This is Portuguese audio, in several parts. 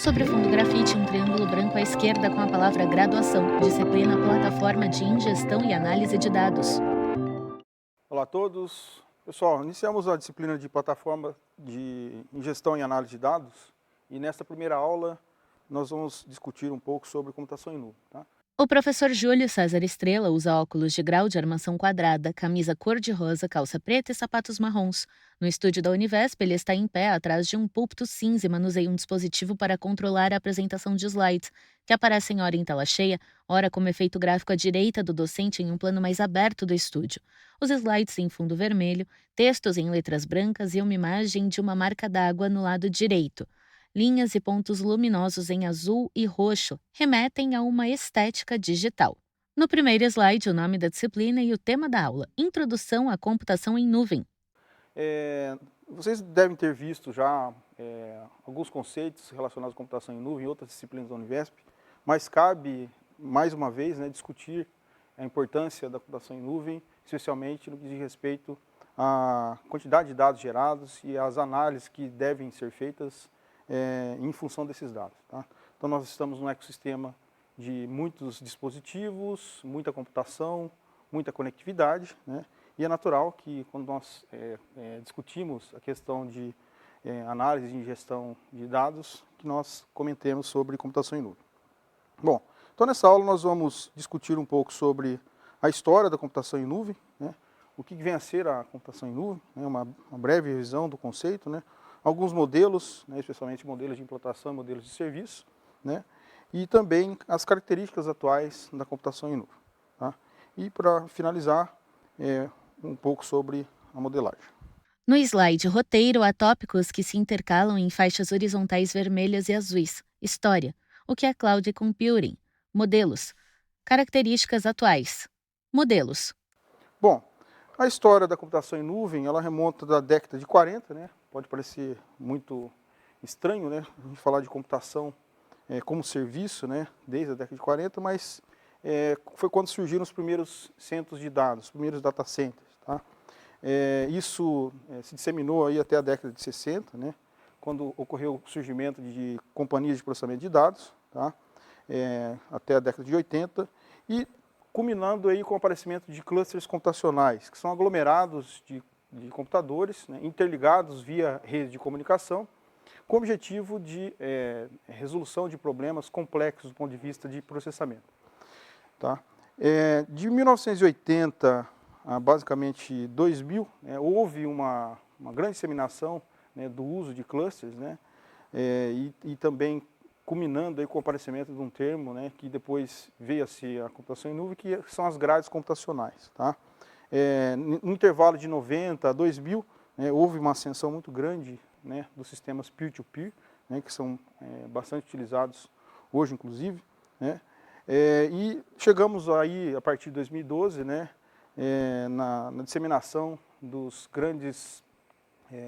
Sobre fundo grafite, um triângulo branco à esquerda com a palavra graduação, disciplina plataforma de ingestão e análise de dados. Olá a todos. Pessoal, iniciamos a disciplina de plataforma de ingestão e análise de dados e nesta primeira aula nós vamos discutir um pouco sobre computação em nuvem. Tá? O professor Júlio César Estrela usa óculos de grau de armação quadrada, camisa cor-de-rosa, calça preta e sapatos marrons. No estúdio da Univesp, ele está em pé atrás de um púlpito cinza e manuseia um dispositivo para controlar a apresentação de slides, que aparecem ora em tela cheia, ora como efeito gráfico à direita do docente em um plano mais aberto do estúdio. Os slides em fundo vermelho, textos em letras brancas e uma imagem de uma marca d'água no lado direito. Linhas e pontos luminosos em azul e roxo remetem a uma estética digital. No primeiro slide, o nome da disciplina e o tema da aula: Introdução à Computação em Nuvem. Vocês devem ter visto já alguns conceitos relacionados à computação em nuvem em outras disciplinas da Univesp, mas cabe, mais uma vez, discutir a importância da computação em nuvem, especialmente no que diz respeito à quantidade de dados gerados e às análises que devem ser feitas em função desses dados. Tá? Então nós estamos num ecossistema de muitos dispositivos, muita computação, muita conectividade, né? E é natural que quando nós discutimos a questão de análise e ingestão de dados, que nós comentemos sobre computação em nuvem. Bom, então nessa aula nós vamos discutir um pouco sobre a história da computação em nuvem, né? O que vem a ser a computação em nuvem, né? Uma breve revisão do conceito, né? Alguns modelos, né? Especialmente modelos de implantação e modelos de serviço, né? E também as características atuais da computação em nuvem. Tá? E para finalizar, um pouco sobre a modelagem. No slide roteiro, há tópicos que se intercalam em faixas horizontais vermelhas e azuis. História: o que é Cloud Computing? Modelos: características atuais. Modelos. Bom, a história da computação em nuvem, ela remonta da década de 40, né? Pode parecer muito estranho, né? A gente falar de computação como serviço, né? Desde a década de 40, mas foi quando surgiram os primeiros centros de dados, os primeiros data centers. Tá? Isso se disseminou aí até a década de 60, né? Quando ocorreu o surgimento de companhias de processamento de dados, tá? Até a década de 80, e culminando aí com o aparecimento de clusters computacionais, que são aglomerados de computadores, né? Interligados via rede de comunicação, com o objetivo de resolução de problemas complexos do ponto de vista de processamento. Tá? De 1980 a basicamente 2000, houve uma grande disseminação, né, do uso de clusters, né, e também culminando aí com o aparecimento de um termo, né, que depois veio a ser a computação em nuvem, que são as grades computacionais. Tá? No intervalo de 90 a 2000, houve uma ascensão muito grande, né, dos sistemas peer-to-peer, né, que são bastante utilizados hoje, inclusive, né, e chegamos aí, a partir de 2012, né, na disseminação dos grandes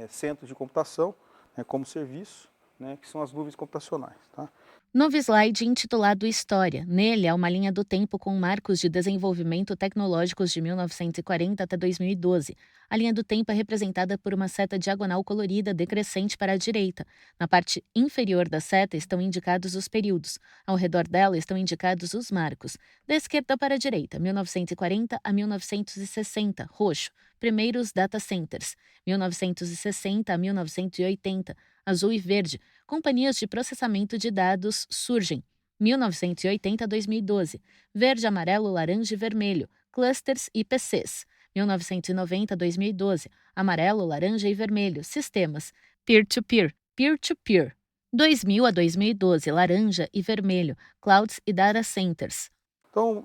centros de computação, né, como serviço, né, que são as nuvens computacionais. Tá? Novo slide intitulado História. Nele há uma linha do tempo com marcos de desenvolvimento tecnológicos de 1940 até 2012. A linha do tempo é representada por uma seta diagonal colorida decrescente para a direita. Na parte inferior da seta estão indicados os períodos. Ao redor dela estão indicados os marcos. Da esquerda para a direita, 1940 a 1960, roxo. Primeiros data centers. 1960 a 1980, azul e verde. Companhias de processamento de dados surgem. 1980 a 2012. Verde, amarelo, laranja e vermelho. Clusters e PCs. 1990 a 2012. Amarelo, laranja e vermelho. Sistemas. Peer-to-peer. Peer-to-peer. 2000 a 2012. Laranja e vermelho. Clouds e data centers. Então,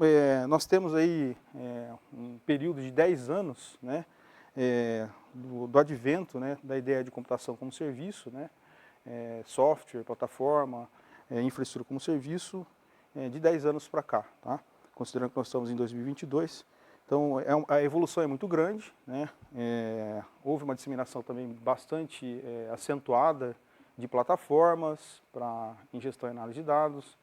nós temos aí um período de 10 anos, né, do advento, né, da ideia de computação como serviço, né, software, plataforma, infraestrutura como serviço, de 10 anos para cá, tá? Considerando que nós estamos em 2022. Então, a evolução é muito grande, né? Houve uma disseminação também bastante acentuada de plataformas para ingestão e análise de dados,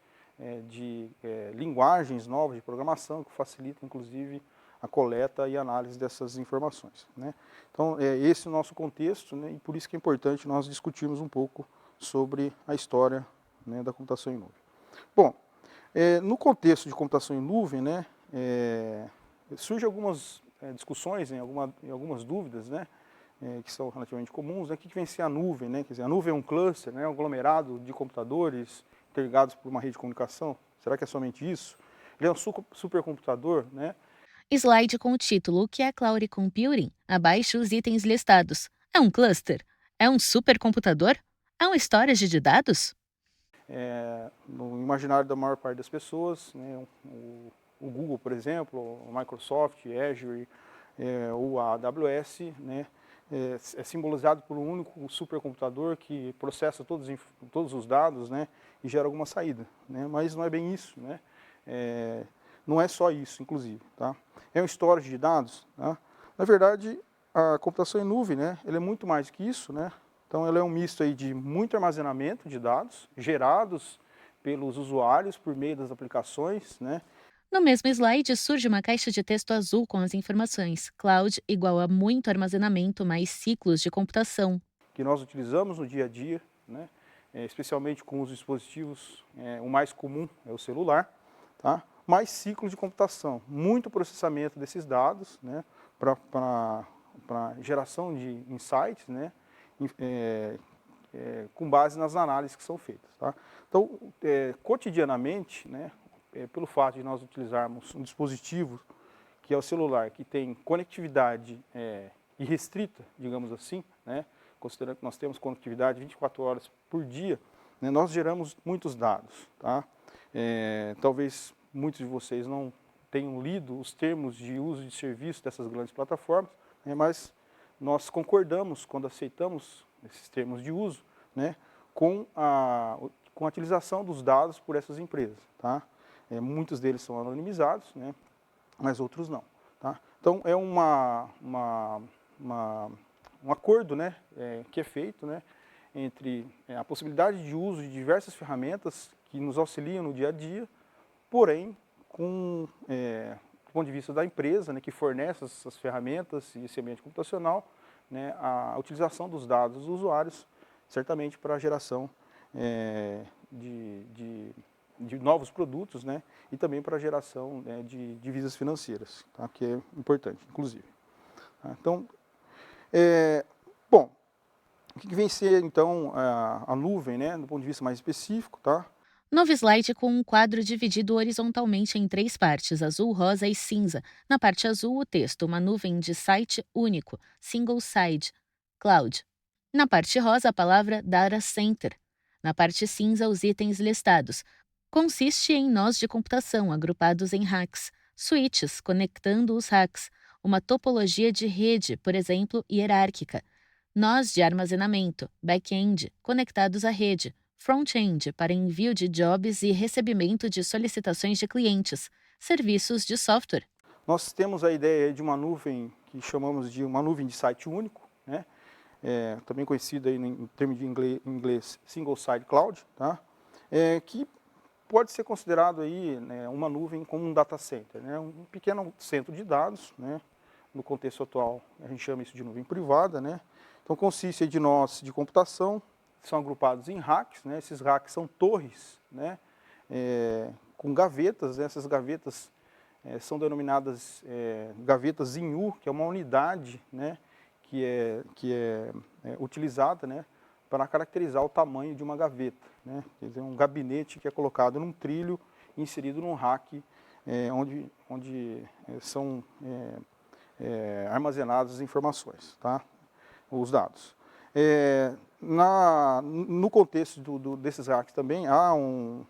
de linguagens novas de programação que facilitam, inclusive, a coleta e análise dessas informações, né? Então, esse é o nosso contexto, né? E por isso que é importante nós discutirmos um pouco sobre a história né, da computação em nuvem. Bom, no contexto de computação em nuvem, né, surgem algumas discussões, algumas dúvidas, né, que são relativamente comuns, né, o que vem ser a nuvem, né, quer dizer, a nuvem é um cluster, né, um aglomerado de computadores interligados por uma rede de comunicação, será que é somente isso? Ele é um supercomputador, né? Slide com o título O que é Cloud Computing? Abaixo os itens listados. É um cluster? É um supercomputador? É um storage de dados? No imaginário da maior parte das pessoas, né, o Google, por exemplo, o Microsoft, Azure, ou a AWS, né, é simbolizado por um único supercomputador que processa todos os dados, né, e gera alguma saída, né, mas não é bem isso, né, não é só isso, inclusive, tá? É um storage de dados, tá? Na verdade, a computação em nuvem, né, ele é muito mais que isso, né? Então, ela é um misto aí de muito armazenamento de dados gerados pelos usuários por meio das aplicações, né? No mesmo slide surge uma caixa de texto azul com as informações. Cloud igual a muito armazenamento mais ciclos de computação. Que nós utilizamos no dia a dia, né? Especialmente com os dispositivos, o mais comum é o celular, tá? Mais ciclos de computação, muito processamento desses dados, né? Para geração de insights, né? Com base nas análises que são feitas, tá? Então, cotidianamente, né? Pelo fato de nós utilizarmos um dispositivo que é o celular, que tem conectividade irrestrita, digamos assim, né? Considerando que nós temos conectividade 24 horas por dia, né? Nós geramos muitos dados, tá? Talvez muitos de vocês não tenham lido os termos de uso de serviço dessas grandes plataformas, né? Mas nós concordamos quando aceitamos esses termos de uso, né? com a utilização dos dados por essas empresas, tá? Muitos deles são anonimizados, né? Mas outros não, tá? Então, é um acordo, né, que é feito, né, entre a possibilidade de uso de diversas ferramentas que nos auxiliam no dia a dia, porém, do ponto de vista da empresa, né, que fornece essas ferramentas e esse ambiente computacional, né, a utilização dos dados dos usuários, certamente para a geração de novos produtos, né, e também para a geração, né, de divisas financeiras, tá, que é importante, inclusive. Tá? Então, bom, o que vem ser, então, a nuvem, né, do ponto de vista mais específico, tá? Novo slide com um quadro dividido horizontalmente em três partes, azul, rosa e cinza. Na parte azul, o texto, uma nuvem de site único, single site, cloud. Na parte rosa, a palavra data center. Na parte cinza, os itens listados. Consiste em nós de computação agrupados em racks, switches conectando os racks, uma topologia de rede, por exemplo, hierárquica. Nós de armazenamento, back-end, conectados à rede, front-end para envio de jobs e recebimento de solicitações de clientes, serviços de software. Nós temos a ideia de uma nuvem que chamamos de uma nuvem de site único, né? Também conhecida aí em termos de inglês Single Site Cloud, tá? Que pode ser considerado aí, né, uma nuvem como um data center, né? Um pequeno centro de dados, né? No contexto atual, a gente chama isso de nuvem privada, né? Então, consiste de nós de computação, são agrupados em racks, né? Esses racks são torres, né? Com gavetas, né? Essas gavetas são denominadas gavetas em U, que é uma unidade, né? que é utilizada, né? Para caracterizar o tamanho de uma gaveta, né? Quer dizer, um gabinete que é colocado num trilho, inserido num rack, onde são armazenadas as informações, tá? Os dados. No contexto desses racks também há um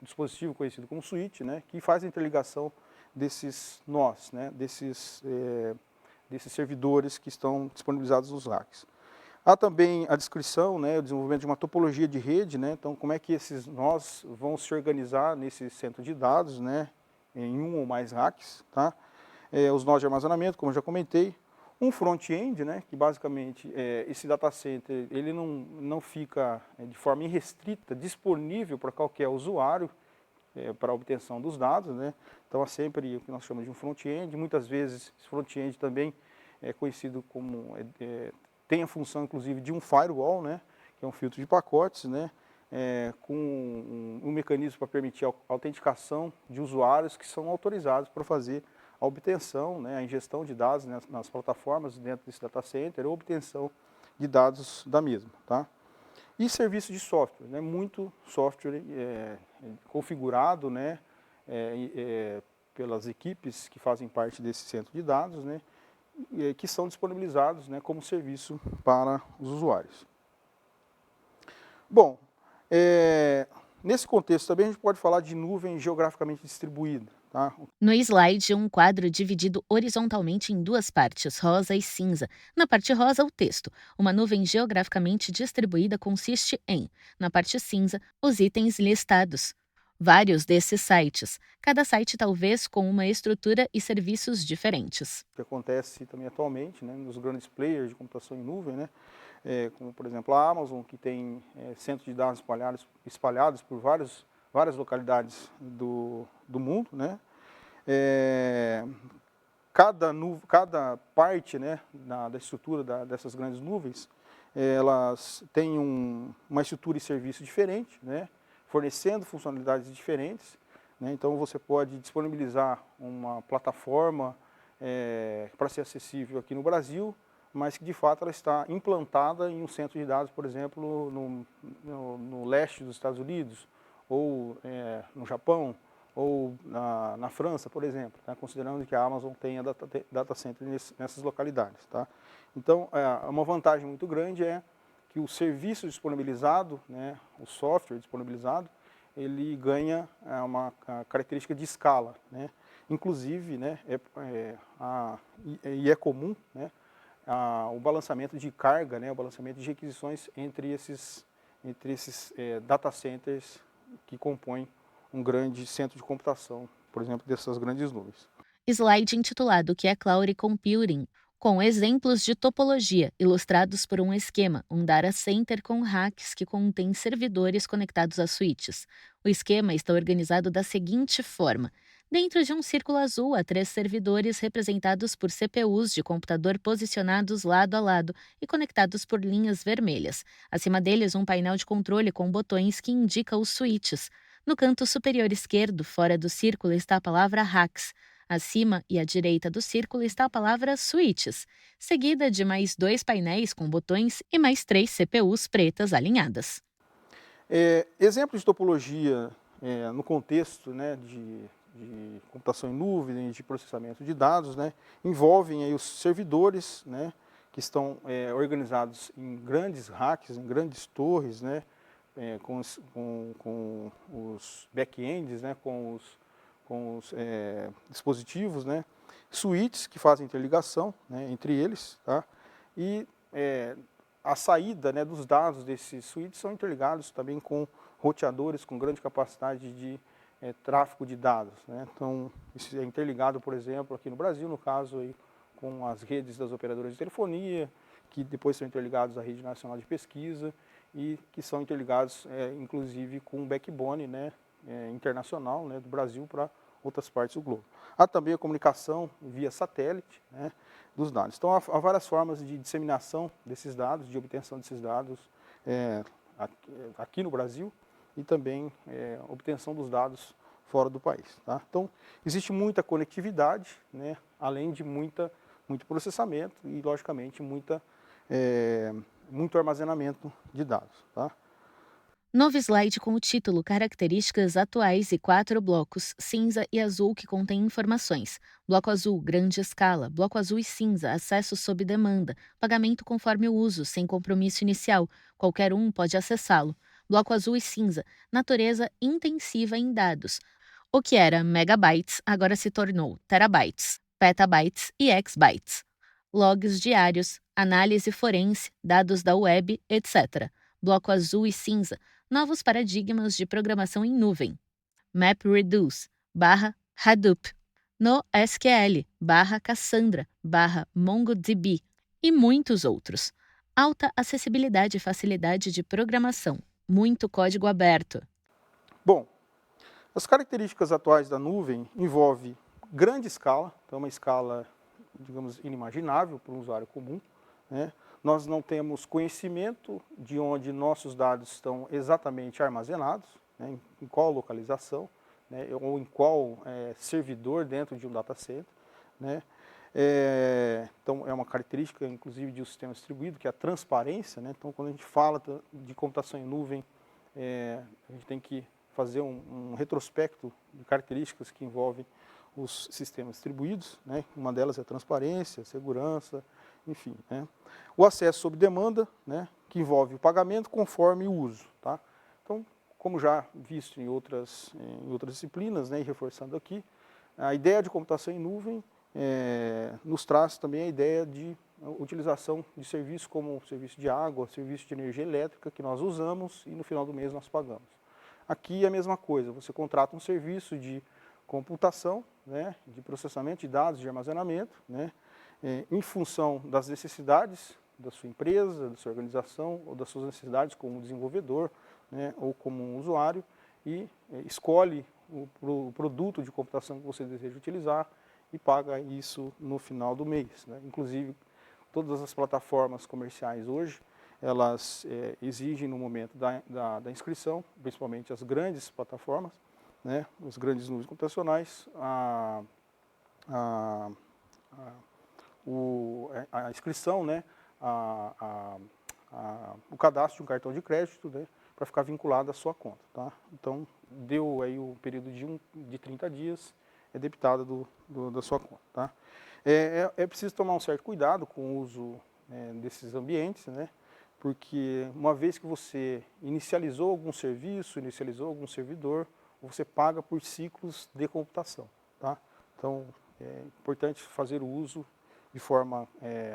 dispositivo conhecido como switch, né, que faz a interligação desses nós, né, desses servidores que estão disponibilizados nos racks. Há também a descrição, né, o desenvolvimento de uma topologia de rede, né, então como é que esses nós vão se organizar nesse centro de dados, né, em um ou mais racks, tá? Os nós de armazenamento, como eu já comentei, um front-end, né, que basicamente esse data center ele não fica de forma irrestrita disponível para qualquer usuário para a obtenção dos dados, né? Então há sempre o que nós chamamos de um front-end, muitas vezes esse front-end também é conhecido como, tem a função inclusive de um firewall, né, que é um filtro de pacotes, né, com um mecanismo para permitir a autenticação de usuários que são autorizados para fazer a obtenção, né, a ingestão de dados, né, nas plataformas dentro desse data center, ou obtenção de dados da mesma. Tá? E serviço de software, né, muito software configurado, né, pelas equipes que fazem parte desse centro de dados, né, que são disponibilizados, né, como serviço para os usuários. Bom, nesse contexto também a gente pode falar de nuvem geograficamente distribuída. Tá? No slide, um quadro dividido horizontalmente em duas partes, rosa e cinza. Na parte rosa, o texto. Uma nuvem geograficamente distribuída consiste em, na parte cinza, os itens listados. Vários desses sites, cada site talvez com uma estrutura e serviços diferentes. O que acontece também atualmente, né, nos grandes players de computação em nuvem, né, como por exemplo a Amazon, que tem centros de dados espalhados por várias localidades do mundo, né? Cada parte, né, da estrutura dessas grandes nuvens, elas têm uma estrutura e serviço diferente, né, fornecendo funcionalidades diferentes, né? Então você pode disponibilizar uma plataforma para ser acessível aqui no Brasil, mas que de fato ela está implantada em um centro de dados, por exemplo, no leste dos Estados Unidos, ou no Japão, ou na França, por exemplo, tá? Considerando que a Amazon tenha data center nessas localidades. Tá? Então, uma vantagem muito grande é que o serviço disponibilizado, né, o software disponibilizado, ele ganha uma característica de escala, né? Inclusive, né, é comum, né, o balanceamento de carga, né, o balanceamento de requisições entre esses data centers que compõem um grande centro de computação, por exemplo, dessas grandes nuvens. Slide intitulado Que é Cloud Computing, com exemplos de topologia ilustrados por um esquema, um data center com racks que contém servidores conectados a switches. O esquema está organizado da seguinte forma: dentro de um círculo azul há 3 servidores representados por CPUs de computador posicionados lado a lado e conectados por linhas vermelhas. Acima deles, um painel de controle com botões que indica os switches. No canto superior esquerdo, fora do círculo, está a palavra racks. Acima e à direita do círculo está a palavra switches, seguida de mais 2 painéis com botões e mais 3 CPUs pretas alinhadas. Exemplos de topologia no contexto, né, de computação em nuvem, de processamento de dados, né, envolvem aí os servidores, né, que estão organizados em grandes racks, em grandes torres, né, com os back-ends, né, com os dispositivos, né, switches que fazem interligação, né, entre eles, tá, e a saída, né, dos dados desses switches são interligados também com roteadores com grande capacidade de tráfego de dados, né. Então, isso é interligado, por exemplo, aqui no Brasil, no caso, aí, com as redes das operadoras de telefonia, que depois são interligados à Rede Nacional de Pesquisa e que são interligados, inclusive, com um backbone, né, internacional, né, do Brasil para outras partes do globo. Há também a comunicação via satélite, né, dos dados. Então, há várias formas de disseminação desses dados, de obtenção desses dados aqui no Brasil e também obtenção dos dados fora do país. Tá? Então, existe muita conectividade, né, além de muito processamento e, logicamente, muito armazenamento de dados. Tá? Novo slide com o título Características atuais e 4 blocos, cinza e azul que contém informações. Bloco azul, grande escala. Bloco azul e cinza, acesso sob demanda. Pagamento conforme o uso, sem compromisso inicial. Qualquer um pode acessá-lo. Bloco azul e cinza, natureza intensiva em dados. O que era megabytes agora se tornou terabytes, petabytes e exbytes. Logs diários, análise forense, dados da web, etc. Bloco azul e cinza, novos paradigmas de programação em nuvem. MapReduce, /Hadoop. NoSQL, /Cassandra, /MongoDB e muitos outros. Alta acessibilidade e facilidade de programação. Muito código aberto. Bom, as características atuais da nuvem envolvem grande escala, então uma escala, digamos, inimaginável para um usuário comum, né? nós não temos conhecimento de onde nossos dados estão exatamente armazenados, né, em qual localização, né, ou em qual servidor dentro de um data center, né. Então, é uma característica, inclusive, de um sistema distribuído, que é a transparência, né. Então, quando a gente fala de computação em nuvem, a gente tem que fazer um retrospecto de características que envolvem os sistemas distribuídos, né. Uma delas é a transparência, segurança, enfim, né. O acesso sob demanda, né, que envolve o pagamento conforme o uso, tá. Então, como já visto em outras disciplinas, né, e reforçando aqui, a ideia de computação em nuvem nos traz também a ideia de utilização de serviços como serviço de água, serviço de energia elétrica que nós usamos e no final do mês nós pagamos. Aqui é a mesma coisa, você contrata um serviço de computação, né, de processamento de dados, de armazenamento, né, em função das necessidades da sua empresa, da sua organização, ou das suas necessidades como desenvolvedor, né, ou como um usuário, e escolhe o produto de computação que você deseja utilizar e paga isso no final do mês, né. Inclusive, todas as plataformas comerciais hoje, elas exigem no momento da inscrição, principalmente as grandes plataformas, né, os grandes nuvens computacionais, a inscrição, né, o cadastro de um cartão de crédito, né, para ficar vinculado à sua conta. Tá? Então, deu aí o período de 30 dias, é debitado da sua conta. Tá? É preciso tomar um certo cuidado com o uso desses ambientes, né, porque uma vez que você inicializou algum serviço, inicializou algum servidor, você paga por ciclos de computação. Tá? Então, é importante fazer o uso de forma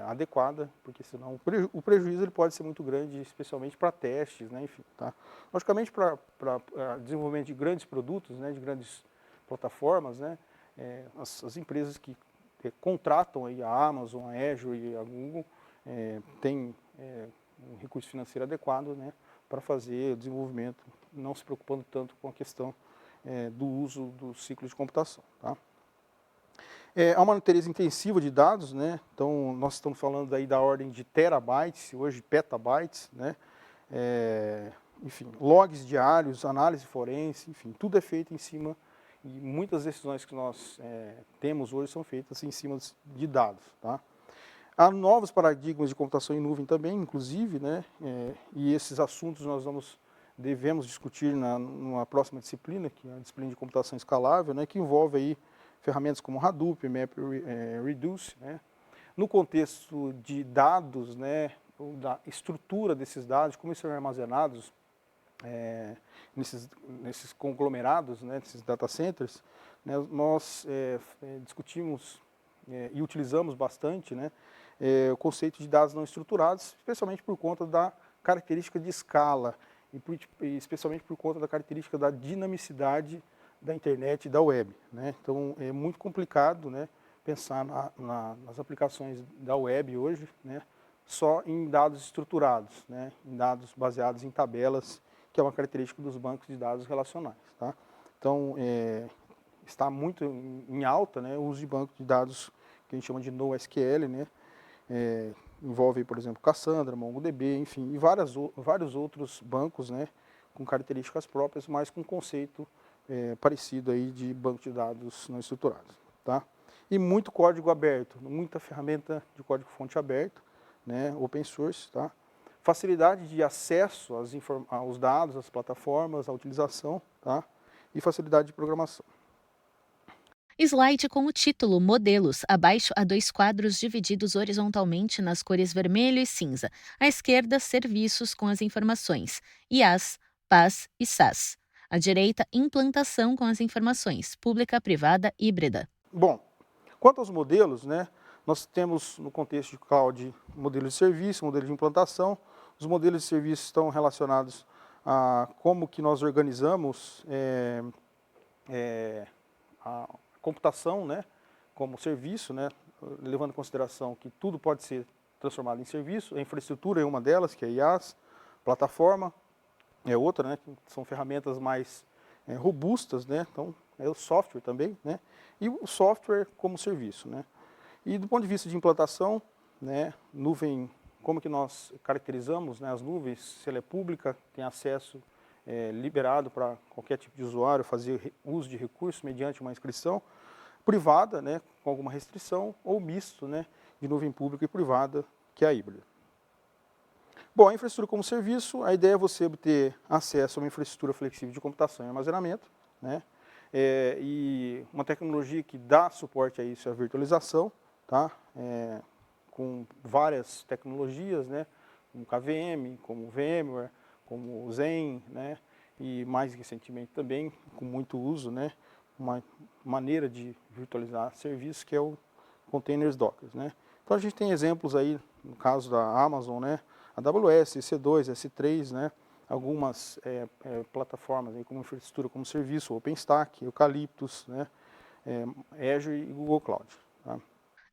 adequada, porque senão o prejuízo ele pode ser muito grande, especialmente para testes, né, enfim, tá? Logicamente, para desenvolvimento de grandes produtos, né, de grandes plataformas, né, as empresas que contratam aí a Amazon, a Azure e a Google têm um recurso financeiro adequado, né, para fazer o desenvolvimento, não se preocupando tanto com a questão do uso do ciclo de computação. Tá? Há uma natureza intensiva de dados, né? Então nós estamos falando aí da ordem de terabytes, hoje petabytes, né? Enfim, logs diários, análise forense, enfim, tudo é feito em cima, e muitas decisões que nós temos hoje são feitas em cima de dados. Tá? Há novos paradigmas de computação em nuvem também, inclusive, né? E esses assuntos nós devemos discutir numa próxima disciplina, que é a disciplina de computação escalável, né? Que envolve aí ferramentas como Hadoop, MapReduce, né? No contexto de dados, né, da estrutura desses dados, como eles são armazenados nesses conglomerados, né, nesses data centers, né, nós discutimos e utilizamos bastante, né, o conceito de dados não estruturados, especialmente por conta da característica de escala e especialmente por conta da característica da dinamicidade da internet e da web, né? Então, é muito complicado, né, pensar nas aplicações da web hoje, né, só em dados estruturados, né, em dados baseados em tabelas, que é uma característica dos bancos de dados relacionais. Tá? Então, está muito em alta, né, o uso de bancos de dados que a gente chama de NoSQL, né, envolve, por exemplo, Cassandra, MongoDB, enfim, e vários outros bancos, né, com características próprias, mas com conceito parecido aí de banco de dados não estruturados. Tá? E muito código aberto, muita ferramenta de código-fonte aberto, né, open source, tá? Facilidade de acesso aos dados, às plataformas, à utilização, tá? E facilidade de programação. Slide com o título Modelos. Abaixo há 2 quadros divididos horizontalmente nas cores vermelho e cinza. À esquerda, serviços com as informações: IaaS, PaaS e SaaS. À direita, implantação com as informações: pública, privada, híbrida. Bom, quanto aos modelos, né, nós temos no contexto de cloud modelos de serviço, modelo de implantação. Os modelos de serviço estão relacionados a como que nós organizamos a computação, né, como serviço, né, levando em consideração que tudo pode ser transformado em serviço. A infraestrutura é uma delas, que é IaaS, plataforma é outra, né, que são ferramentas mais robustas, né, então é o software também, né, e o software como serviço, né. E do ponto de vista de implantação, né, nuvem como que nós caracterizamos, né, as nuvens, se ela é pública, tem acesso liberado para qualquer tipo de usuário fazer uso de recursos mediante uma inscrição, privada, né, com alguma restrição, ou misto, né, de nuvem pública e privada, que é a híbrida. Bom, a infraestrutura como serviço, a ideia é você obter acesso a uma infraestrutura flexível de computação e armazenamento, né, e uma tecnologia que dá suporte a isso é a virtualização, tá, com várias tecnologias, né, como KVM, como VMware, como Xen, né, e mais recentemente também, com muito uso, né, uma maneira de virtualizar serviços que é o Containers Docker, né. Então a gente tem exemplos aí, no caso da Amazon, né, AWS, EC2, S3, né, algumas plataformas aí como infraestrutura como serviço, OpenStack, Eucalyptus, né, Azure e Google Cloud. Tá?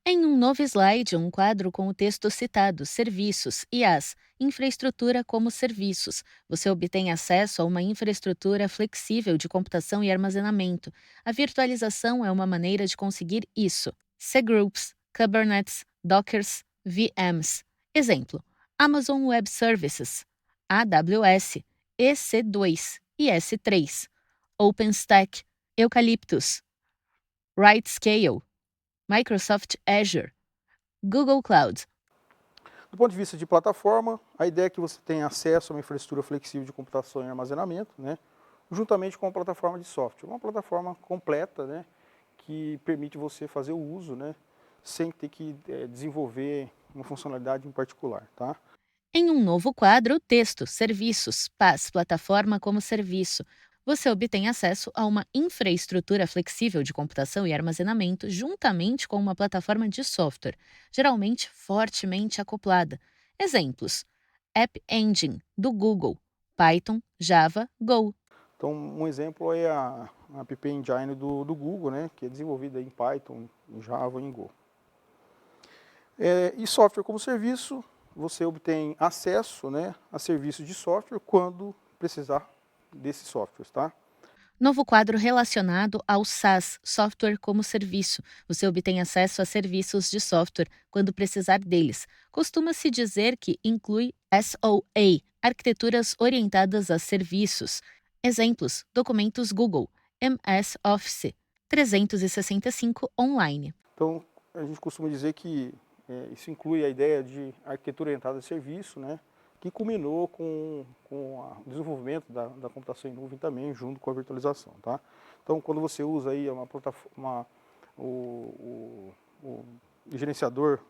Em um novo slide, um quadro com o texto citado Serviços, IaaS, Infraestrutura como Serviços. Você obtém acesso a uma infraestrutura flexível de computação e armazenamento. A virtualização é uma maneira de conseguir isso. cgroups, Kubernetes, Dockers, VMs. Exemplo: Amazon Web Services, AWS, EC2 e S3. OpenStack, Eucalyptus, RightScale, Microsoft Azure, Google Cloud. Do ponto de vista de plataforma, a ideia é que você tenha acesso a uma infraestrutura flexível de computação e armazenamento, né, juntamente com uma plataforma de software. Uma plataforma completa, né, que permite você fazer o uso, né, sem ter que desenvolver uma funcionalidade em particular. Tá? Em um novo quadro, o texto Serviços, PaaS, Plataforma como Serviço. Você obtém acesso a uma infraestrutura flexível de computação e armazenamento juntamente com uma plataforma de software, geralmente fortemente acoplada. Exemplos: App Engine, do Google, Python, Java, Go. Então, um exemplo é a App Engine do Google, né, que é desenvolvida em Python, em Java e em Go. E software como serviço, você obtém acesso, né, a serviços de software quando precisar desses softwares. Tá? Novo quadro relacionado ao SaaS, Software como Serviço. Você obtém acesso a serviços de software quando precisar deles. Costuma-se dizer que inclui SOA, arquiteturas orientadas a serviços. Exemplos: documentos Google, MS Office 365 online. Então, a gente costuma dizer que isso inclui a ideia de arquitetura orientada a serviço, né, que culminou com o desenvolvimento da computação em nuvem também, junto com a virtualização. Tá? Então, quando você usa aí uma plataforma, o gerenciador,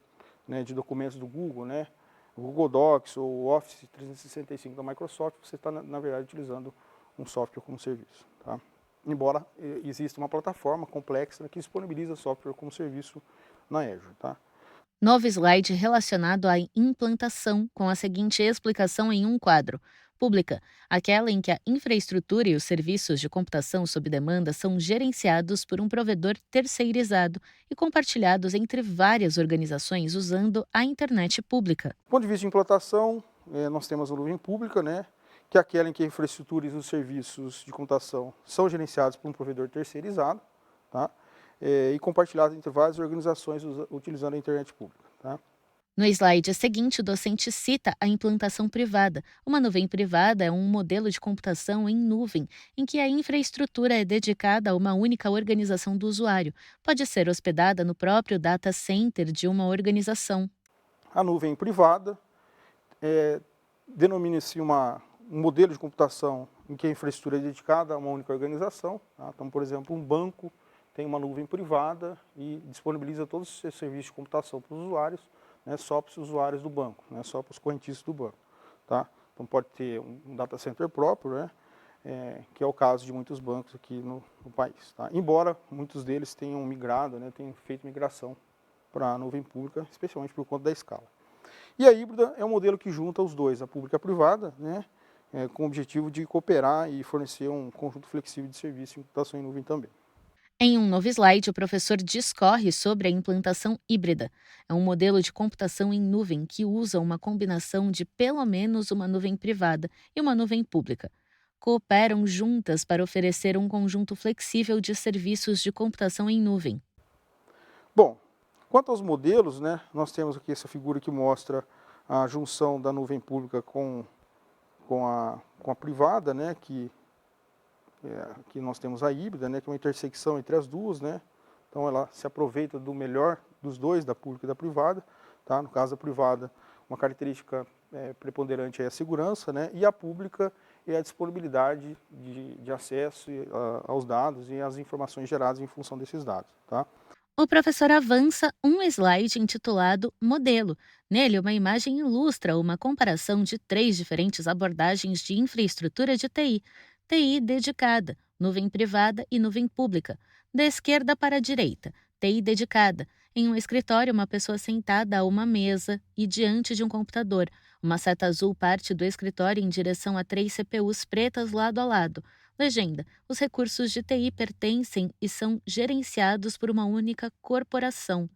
né, de documentos do Google, né, o Google Docs ou o Office 365 da Microsoft, você está, na verdade, utilizando um software como serviço. Tá? Embora exista uma plataforma complexa que disponibiliza software como serviço na Azure. Tá? Novo slide relacionado à implantação, com a seguinte explicação em um quadro. Pública, aquela em que a infraestrutura e os serviços de computação sob demanda são gerenciados por um provedor terceirizado e compartilhados entre várias organizações usando a internet pública. Do ponto de vista de implantação, nós temos a nuvem pública, né, que é aquela em que a infraestrutura e os serviços de computação são gerenciados por um provedor terceirizado, tá? E compartilhados entre várias organizações utilizando a internet pública. Tá? No slide seguinte, o docente cita a implantação privada. Uma nuvem privada é um modelo de computação em nuvem, em que a infraestrutura é dedicada a uma única organização do usuário. Pode ser hospedada no próprio data center de uma organização. A nuvem privada denomina-se um modelo de computação em que a infraestrutura é dedicada a uma única organização. Tá? Então, por exemplo, um banco tem uma nuvem privada e disponibiliza todos os seus serviços de computação para os usuários, né, só para os usuários do banco, né, só para os correntistas do banco. Tá? Então pode ter um data center próprio, né, que é o caso de muitos bancos aqui no país. Tá? Embora muitos deles tenham migrado, né, tenham feito migração para a nuvem pública, especialmente por conta da escala. E a híbrida é um modelo que junta os dois, a pública e a privada, né, com o objetivo de cooperar e fornecer um conjunto flexível de serviços de computação em nuvem também. Em um novo slide, o professor discorre sobre a implantação híbrida. É um modelo de computação em nuvem que usa uma combinação de pelo menos uma nuvem privada e uma nuvem pública. Cooperam juntas para oferecer um conjunto flexível de serviços de computação em nuvem. Bom, quanto aos modelos, né, nós temos aqui essa figura que mostra a junção da nuvem pública com a privada, né, que nós temos a híbrida, né, que é uma intersecção entre as duas, né, então ela se aproveita do melhor dos dois, da pública e da privada, tá? No caso da privada, uma característica preponderante é a segurança, né, e a pública é a disponibilidade de acesso aos dados e às informações geradas em função desses dados, tá? O professor avança um slide intitulado Modelo. Nele, uma imagem ilustra uma comparação de três diferentes abordagens de infraestrutura de TI: TI dedicada, nuvem privada e nuvem pública. Da esquerda para a direita, TI dedicada. Em um escritório, uma pessoa sentada a uma mesa e diante de um computador. Uma seta azul parte do escritório em direção a três CPUs pretas lado a lado. Legenda: os recursos de TI pertencem e são gerenciados por uma única corporação.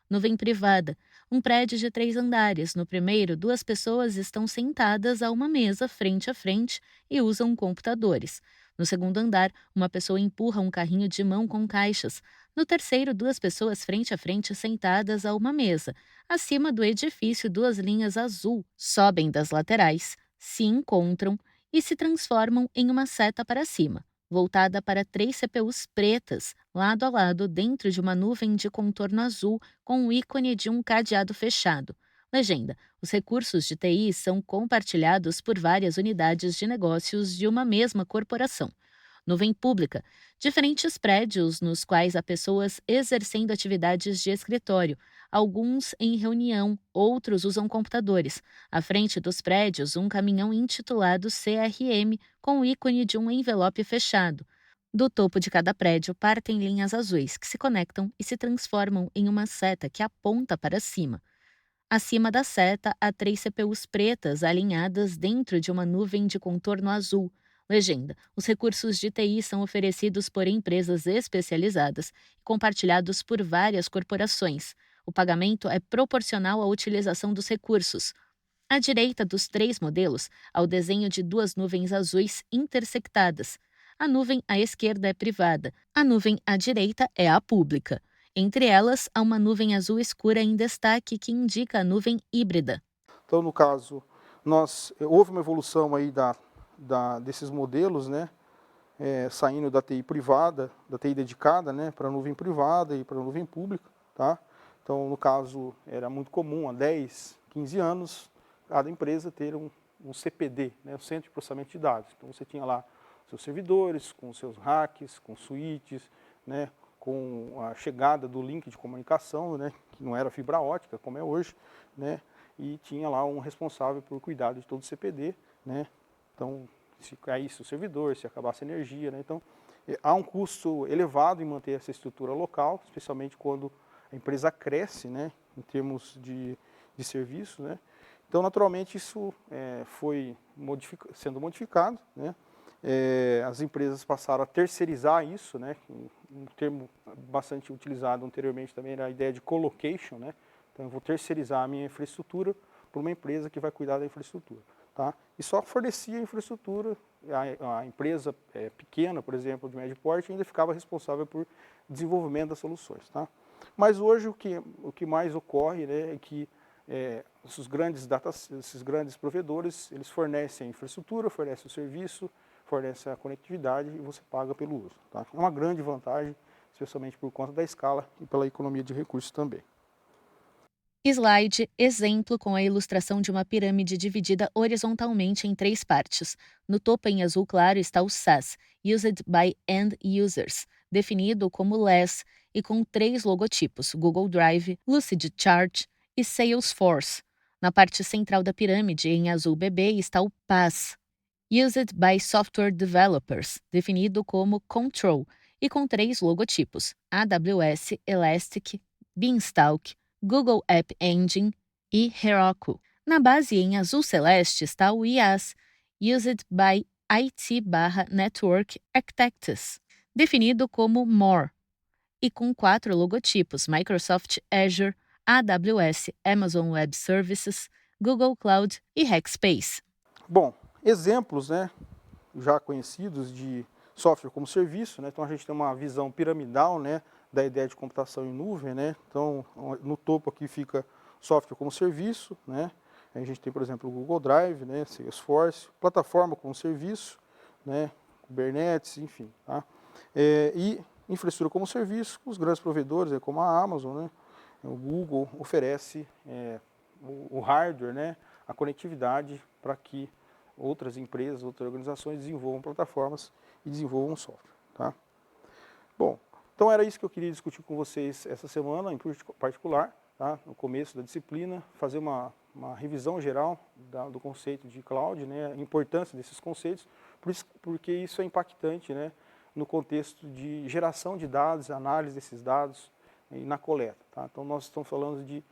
Nuvem privada: um prédio de 3 andares. No primeiro, duas pessoas estão sentadas a uma mesa frente a frente e usam computadores. No segundo andar, uma pessoa empurra um carrinho de mão com caixas. No terceiro, duas pessoas frente a frente sentadas a uma mesa. Acima do edifício, duas linhas azul sobem das laterais, se encontram e se transformam em uma seta para cima, voltada para três CPUs pretas, lado a lado dentro de uma nuvem de contorno azul com o ícone de um cadeado fechado. Legenda: os recursos de TI são compartilhados por várias unidades de negócios de uma mesma corporação. Nuvem pública: diferentes prédios nos quais há pessoas exercendo atividades de escritório, alguns em reunião, outros usam computadores. À frente dos prédios, um caminhão intitulado CRM com o ícone de um envelope fechado. Do topo de cada prédio partem linhas azuis que se conectam e se transformam em uma seta que aponta para cima. Acima da seta, há três CPUs pretas alinhadas dentro de uma nuvem de contorno azul. Legenda: os recursos de TI são oferecidos por empresas especializadas e compartilhados por várias corporações. O pagamento é proporcional à utilização dos recursos. À direita dos três modelos, há o desenho de duas nuvens azuis intersectadas. A nuvem à esquerda é privada, a nuvem à direita é a pública. Entre elas, há uma nuvem azul escura em destaque que indica a nuvem híbrida. Então, no caso, houve uma evolução aí desses modelos, né, saindo da TI privada, da TI dedicada, né, para a nuvem privada e para a nuvem pública, tá? Então, no caso, era muito comum há 10, 15 anos, cada empresa ter um CPD, né, o Centro de Processamento de Dados. Então, você tinha lá seus servidores, com seus racks, com suítes, né, com a chegada do link de comunicação, né, que não era fibra ótica, como é hoje, né, e tinha lá um responsável por cuidar de todo o CPD, né. Então, se caísse o servidor, se acabasse a energia, né, então há um custo elevado em manter essa estrutura local, especialmente quando a empresa cresce, né, em termos de serviço, né. Então, naturalmente, isso foi sendo modificado, né. As empresas passaram a terceirizar isso, né, um termo bastante utilizado anteriormente também era a ideia de colocation, né, então eu vou terceirizar a minha infraestrutura por uma empresa que vai cuidar da infraestrutura, tá? E só fornecia a infraestrutura, a empresa pequena, por exemplo, de médio porte, ainda ficava responsável por desenvolvimento das soluções, tá? Mas hoje o que mais ocorre, né, é que esses grandes provedores, eles fornecem a infraestrutura, fornecem o serviço, fornece a conectividade e você paga pelo uso, tá? É uma grande vantagem, especialmente por conta da escala e pela economia de recursos também. Slide exemplo com a ilustração de uma pirâmide dividida horizontalmente em três partes. No topo, em azul claro, está o SaaS, Used by End Users, definido como LES, e com três logotipos: Google Drive, Lucidchart e Salesforce. Na parte central da pirâmide, em azul bebê, está o PaaS, Used by Software Developers, definido como Control, e com três logotipos: AWS, Elastic, Beanstalk, Google App Engine e Heroku. Na base em azul celeste está o IaaS, Used by IT/Network Architects, definido como More, e com quatro logotipos: Microsoft Azure, AWS, Amazon Web Services, Google Cloud e Rackspace. Bom, exemplos, né, já conhecidos de software como serviço, né, então a gente tem uma visão piramidal, né, da ideia de computação em nuvem, né, então no topo aqui fica software como serviço, né, A gente tem, por exemplo, o Google Drive, né, Salesforce, plataforma como serviço, né, Kubernetes, enfim. Tá? E infraestrutura como serviço, os grandes provedores, como a Amazon, né, o Google oferece o hardware, né, a conectividade para que outras empresas, outras organizações desenvolvam plataformas e desenvolvam software. Tá? Bom, então era isso que eu queria discutir com vocês essa semana, em particular, tá? No começo da disciplina, fazer uma revisão geral do conceito de cloud, né? A importância desses conceitos, porque isso é impactante, né? No contexto de geração de dados, análise desses dados e na coleta. Tá? Então nós estamos falando de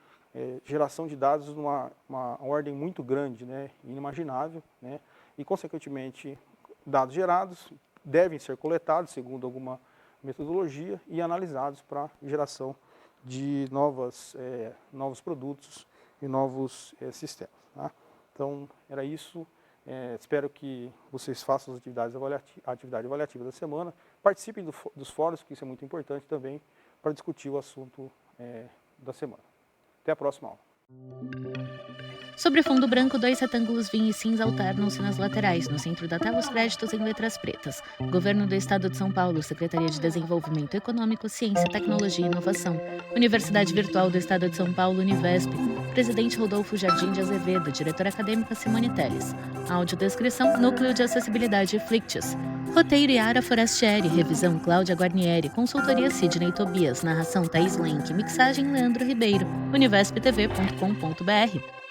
geração de dados numa ordem muito grande, né? Inimaginável, né? E consequentemente dados gerados devem ser coletados segundo alguma metodologia e analisados para geração de novos produtos e novos sistemas. Tá? Então, era isso. Espero que vocês façam as a atividade avaliativa da semana. Participem dos fóruns, que isso é muito importante também, para discutir o assunto da semana. Até a próxima aula. Sobre fundo branco, 2 retângulos vinho e cinza alternam-se nas laterais. No centro da tela, os créditos em letras pretas. Governo do Estado de São Paulo, Secretaria de Desenvolvimento Econômico, Ciência, Tecnologia e Inovação. Universidade Virtual do Estado de São Paulo, Univesp. Presidente Rodolfo Jardim de Azevedo, diretora acadêmica Simone Telles. Audiodescrição, Núcleo de Acessibilidade Flictis. Roteiro Yara Forastieri, revisão Cláudia Guarnieri, consultoria Sidney Tobias, narração Thaís Lenk, mixagem Leandro Ribeiro, univesptv.com.br.